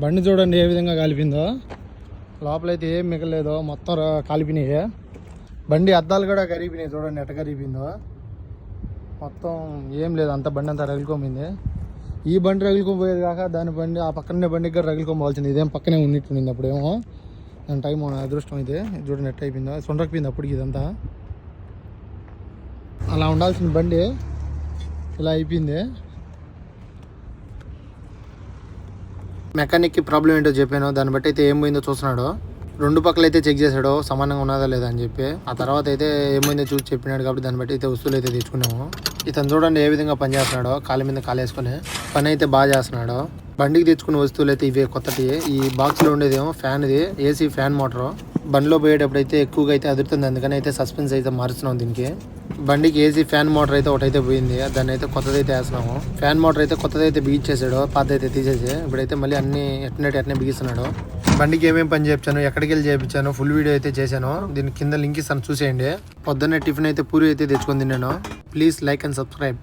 బండి చూడండి ఏ విధంగా కాలిపోయిందో. లోపలైతే ఏం మిగలేదో, మొత్తం కాలిపోయినాయి. బండి అద్దాలు కూడా కరిగిపోయినాయి. చూడండి ఎట్ట కరిగిపోయిందో. మొత్తం ఏం లేదు, అంత బండి అంతా రగులుకోమింది. ఈ బండి రగులుకోపోయేది కాక దాని బండి ఆ పక్కనే బండికి కూడా రగులుకోవాల్సింది. ఇదేం పక్కనే ఉన్నట్టుండింది అప్పుడేమో. దాని టైం అదృష్టం అయితే చూడండి ఎట్ట అయిపోయిందో. సొండకపోయింది అప్పటికి ఇదంతా. అలా ఉండాల్సిన బండి ఇలా అయిపోయింది. మెకానిక్కి ప్రాబ్లం ఏంటో చెప్పాను. దాన్ని బట్టి అయితే ఏం పోయిందో చూస్తున్నాడు. రెండు పక్కల అయితే చెక్ చేశాడు సమానంగా ఉన్నదా లేదా అని చెప్పి. ఆ తర్వాత అయితే ఏమైందో చూసి చెప్పినాడు. కాబట్టి దాన్ని బట్టి అయితే వస్తువులు అయితే తెచ్చుకున్నాము. ఇతను చూడండి ఏ విధంగా పని చేస్తున్నాడో. కాళ్ళ మీద కాలేసుకొని పని అయితే బాగా చేస్తున్నాడు. బండికి తెచ్చుకున్న వస్తువులు అయితే ఇవే కొత్తటి. ఈ బాక్స్లో ఉండేదేమో ఫ్యాన్, ఇది ఏసీ ఫ్యాన్ మోటారు. బండిలో పోయేటప్పుడు అయితే ఎక్కువగా అయితే అదురుతుంది. అందుకని అయితే సస్పెన్స్ అయితే మారుస్తున్నాం దీనికి. బండికి ఏసీ ఫ్యాన్ మోటార్ అయితే ఒకటైతే పోయింది. దాన్ని అయితే కొత్తదైతే వేస్తున్నాము. ఫ్యాన్ మోటార్ అయితే కొత్తదైతే బిగించేసాడు, పాత అయితే తీసేసి. ఇప్పుడైతే మళ్ళీ అన్ని ఎట్నే బిగిస్తున్నాడు. బండికి ఏమేమి పని చేయించాను, ఎక్కడికి వెళ్ళి చేయించాను ఫుల్ వీడియో అయితే చేశాను. దీని కింద లింక్ ఇస్తాను చూసేయండి. పొద్దున్నే టిఫిన్ అయితే పూరి అయితే తెచ్చుకొని తిన్నాను. Please like and subscribe.